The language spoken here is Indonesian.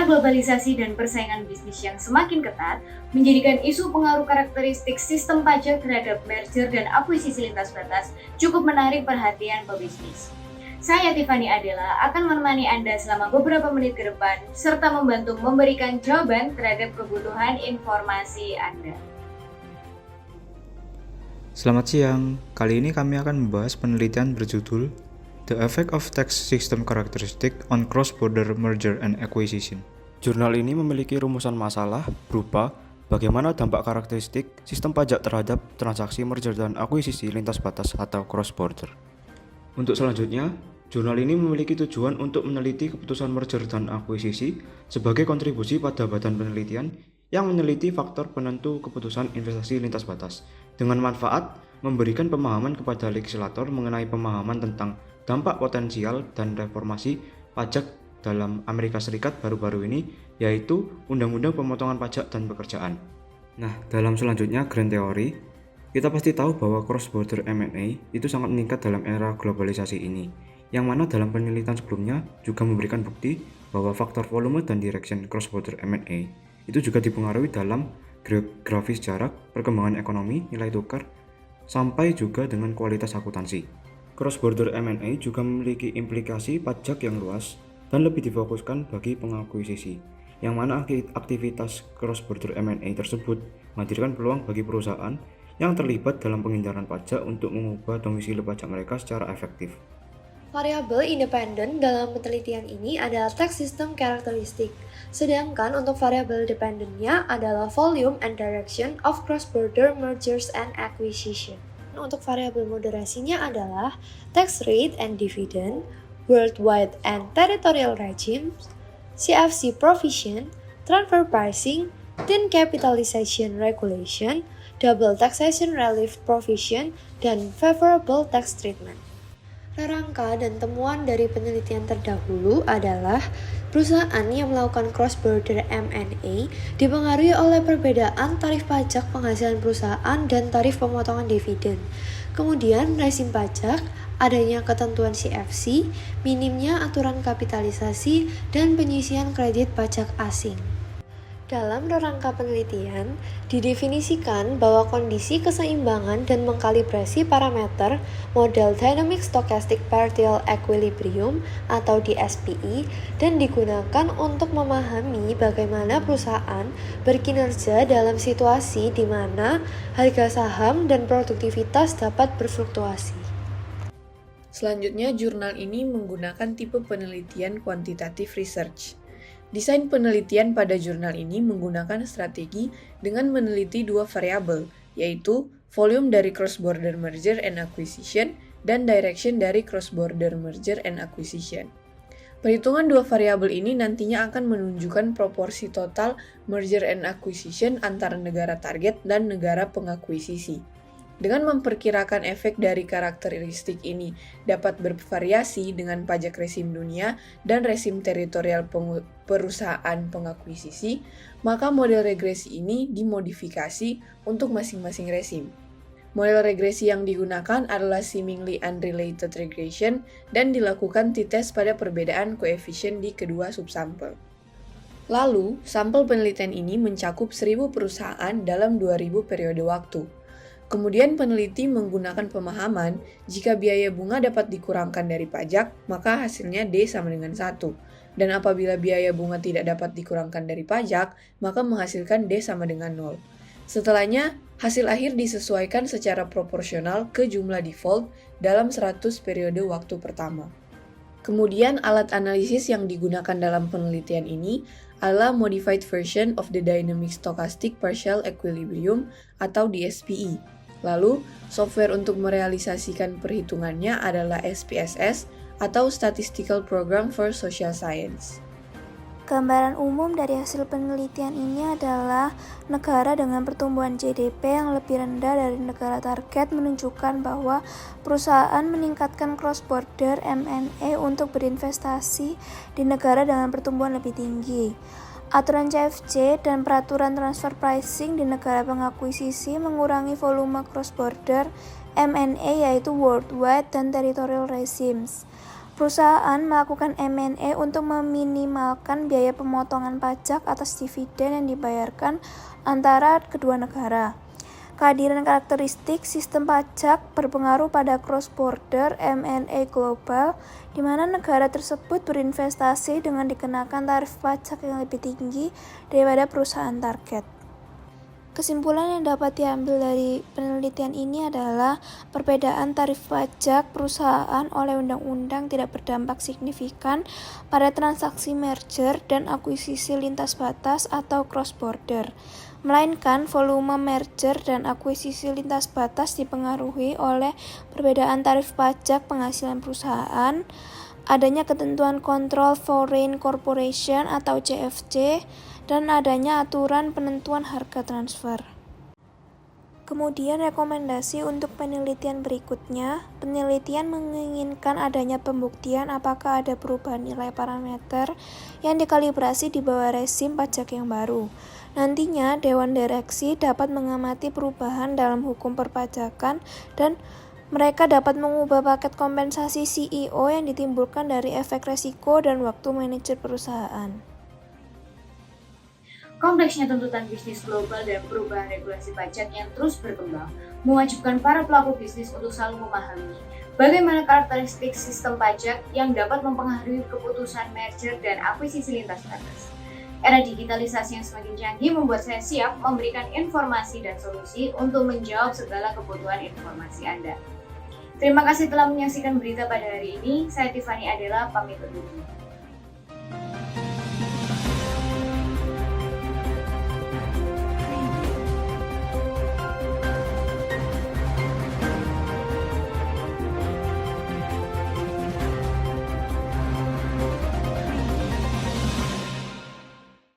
globalisasi dan persaingan bisnis yang semakin ketat menjadikan isu pengaruh karakteristik sistem pajak terhadap merger dan akuisisi lintas batas cukup menarik perhatian pebisnis. Saya Tiffany Adela akan menemani Anda selama beberapa menit ke depan serta membantu memberikan jawaban terhadap kebutuhan informasi Anda. Selamat siang, kali ini kami akan membahas penelitian berjudul The Effect of Tax System Characteristic on Cross-Border Merger and Acquisition. Jurnal ini memiliki rumusan masalah berupa bagaimana dampak karakteristik sistem pajak terhadap transaksi merger dan akuisisi lintas batas atau cross-border. Untuk selanjutnya, jurnal ini memiliki tujuan untuk meneliti keputusan merger dan akuisisi sebagai kontribusi pada badan penelitian yang meneliti faktor penentu keputusan investasi lintas batas dengan manfaat memberikan pemahaman kepada legislator mengenai pemahaman tentang dampak potensial dan reformasi pajak dalam Amerika Serikat baru-baru ini, yaitu Undang-Undang Pemotongan Pajak dan Pekerjaan. Nah, dalam selanjutnya Grand Theory, kita pasti tahu bahwa cross-border M&A itu sangat meningkat dalam era globalisasi ini, yang mana dalam penelitian sebelumnya juga memberikan bukti bahwa faktor volume dan direction cross-border M&A itu juga dipengaruhi dalam geografis jarak, perkembangan ekonomi, nilai tukar, sampai juga dengan kualitas akuntansi. Cross-border M&A juga memiliki implikasi pajak yang luas dan lebih difokuskan bagi pengakuisisi, yang mana aktivitas cross-border M&A tersebut menghadirkan peluang bagi perusahaan yang terlibat dalam penghindaran pajak untuk mengubah domisili pajak mereka secara efektif. Variabel independen dalam penelitian ini adalah tax system characteristic, sedangkan untuk variabel dependennya adalah volume and direction of cross-border mergers and acquisition. Untuk variabel moderasinya adalah tax rate and dividend, worldwide and territorial regimes, CFC provision, transfer pricing, thin capitalization regulation, double taxation relief provision, dan favorable tax treatment. Rangka dan temuan dari penelitian terdahulu adalah perusahaan yang melakukan cross-border M&A dipengaruhi oleh perbedaan tarif pajak penghasilan perusahaan dan tarif pemotongan dividen. Kemudian rezim pajak, adanya ketentuan CFC, minimnya aturan kapitalisasi, dan penyisian kredit pajak asing. Dalam rangka penelitian, didefinisikan bahwa kondisi keseimbangan dan mengkalibrasi parameter model Dynamic Stochastic Partial Equilibrium atau DSPE dan digunakan untuk memahami bagaimana perusahaan berkinerja dalam situasi di mana harga saham dan produktivitas dapat berfluktuasi. Selanjutnya, jurnal ini menggunakan tipe penelitian quantitative research. Desain penelitian pada jurnal ini menggunakan strategi dengan meneliti dua variabel, yaitu volume dari cross-border merger and acquisition dan direction dari cross-border merger and acquisition. Perhitungan dua variabel ini nantinya akan menunjukkan proporsi total merger and acquisition antara negara target dan negara pengakuisisi. Dengan memperkirakan efek dari karakteristik ini dapat bervariasi dengan pajak rezim dunia dan rezim teritorial perusahaan pengakuisisi, maka model regresi ini dimodifikasi untuk masing-masing rezim. Model regresi yang digunakan adalah seemingly unrelated regression dan dilakukan t-test pada perbedaan koefisien di kedua subsampel. Lalu, sampel penelitian ini mencakup 1.000 perusahaan dalam 2.000 periode waktu. Kemudian peneliti menggunakan pemahaman jika biaya bunga dapat dikurangkan dari pajak, maka hasilnya D sama dengan 1. Dan apabila biaya bunga tidak dapat dikurangkan dari pajak, maka menghasilkan D sama dengan 0. Setelahnya, hasil akhir disesuaikan secara proporsional ke jumlah default dalam 100 periode waktu pertama. Kemudian alat analisis yang digunakan dalam penelitian ini adalah Modified Version of the Dynamic Stochastic Partial Equilibrium atau DSPE. Lalu, software untuk merealisasikan perhitungannya adalah SPSS atau Statistical Program for Social Science. Gambaran umum dari hasil penelitian ini adalah negara dengan pertumbuhan GDP yang lebih rendah dari negara target menunjukkan bahwa perusahaan meningkatkan cross-border M&A untuk berinvestasi di negara dengan pertumbuhan lebih tinggi. Aturan CFC dan peraturan transfer pricing di negara pengakuisisi mengurangi volume cross-border M&A yaitu worldwide dan territorial regimes. Perusahaan melakukan M&A untuk meminimalkan biaya pemotongan pajak atas dividen yang dibayarkan antara kedua negara. Kehadiran karakteristik sistem pajak berpengaruh pada cross-border M&A global, di mana negara tersebut berinvestasi dengan dikenakan tarif pajak yang lebih tinggi daripada perusahaan target. Kesimpulan yang dapat diambil dari penelitian ini adalah perbedaan tarif pajak perusahaan oleh undang-undang tidak berdampak signifikan pada transaksi merger dan akuisisi lintas batas atau cross-border, melainkan volume merger dan akuisisi lintas batas dipengaruhi oleh perbedaan tarif pajak penghasilan perusahaan, adanya ketentuan kontrol Foreign Corporation atau CFC, dan adanya aturan penentuan harga transfer. Kemudian rekomendasi untuk penelitian berikutnya, penelitian menginginkan adanya pembuktian apakah ada perubahan nilai parameter yang dikalibrasi di bawah rezim pajak yang baru. Nantinya, Dewan Direksi dapat mengamati perubahan dalam hukum perpajakan dan mereka dapat mengubah paket kompensasi CEO yang ditimbulkan dari efek resiko dan waktu manajer perusahaan. Kompleksnya tuntutan bisnis global dan perubahan regulasi pajak yang terus berkembang mewajibkan para pelaku bisnis untuk selalu memahami bagaimana karakteristik sistem pajak yang dapat mempengaruhi keputusan merger dan akuisisi lintas batas. Era digitalisasi yang semakin canggih membuat saya siap memberikan informasi dan solusi untuk menjawab segala kebutuhan informasi Anda. Terima kasih telah menyaksikan berita pada hari ini. Saya Tiffany Adela, pamit undur diri.